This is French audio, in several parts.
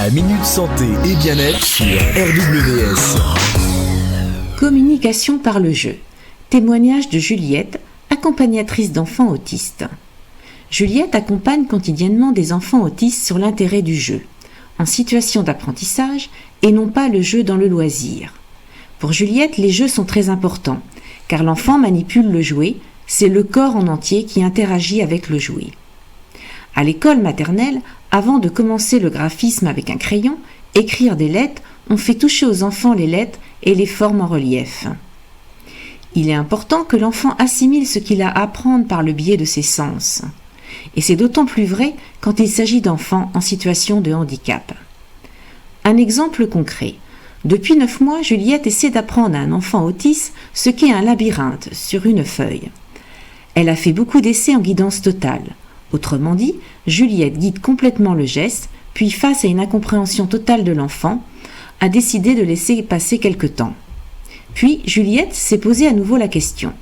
La Minute Santé et Bien-être sur RWS. Communication par le jeu. Témoignage de Juliette, accompagnatrice d'enfants autistes. Juliette accompagne quotidiennement des enfants autistes sur l'intérêt du jeu, en situation d'apprentissage et non pas le jeu dans le loisir. Pour Juliette, les jeux sont très importants, car l'enfant manipule le jouet, c'est le corps en entier qui interagit avec le jouet. À l'école maternelle, avant de commencer le graphisme avec un crayon, écrire des lettres, on fait toucher aux enfants les lettres et les formes en relief. Il est important que l'enfant assimile ce qu'il a à apprendre par le biais de ses sens. Et c'est d'autant plus vrai quand il s'agit d'enfants en situation de handicap. Un exemple concret. Depuis 9 mois, Juliette essaie d'apprendre à un enfant autiste ce qu'est un labyrinthe sur une feuille. Elle a fait beaucoup d'essais en guidance totale. Autrement dit, Juliette guide complètement le geste, puis face à une incompréhension totale de l'enfant, a décidé de laisser passer quelque temps. Puis Juliette s'est posé à nouveau la question.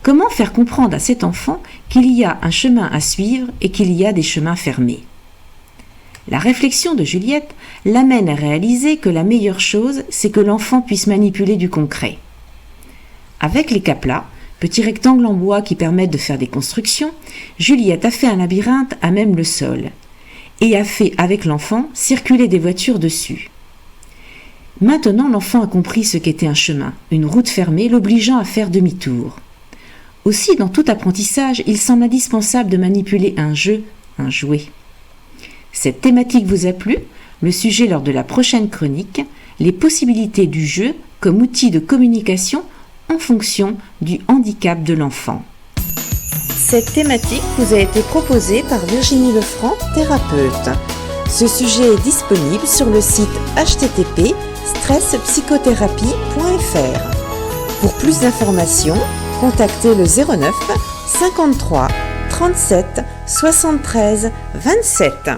Comment faire comprendre à cet enfant qu'il y a un chemin à suivre et qu'il y a des chemins fermés ? La réflexion de Juliette l'amène à réaliser que la meilleure chose, c'est que l'enfant puisse manipuler du concret. Avec les cas-plats, petits rectangles en bois qui permettent de faire des constructions, Juliette a fait un labyrinthe à même le sol et a fait avec l'enfant circuler des voitures dessus. Maintenant, l'enfant a compris ce qu'était un chemin, une route fermée l'obligeant à faire demi-tour. Aussi, dans tout apprentissage, il semble indispensable de manipuler un jeu, un jouet. Cette thématique vous a plu ? Le sujet lors de la prochaine chronique, les possibilités du jeu comme outil de communication en fonction du handicap de l'enfant. Cette thématique vous a été proposée par Virginie Lefranc, thérapeute. Ce sujet est disponible sur le site http://stresspsychothérapie.fr. Pour plus d'informations, contactez le 09 53 37 73 27.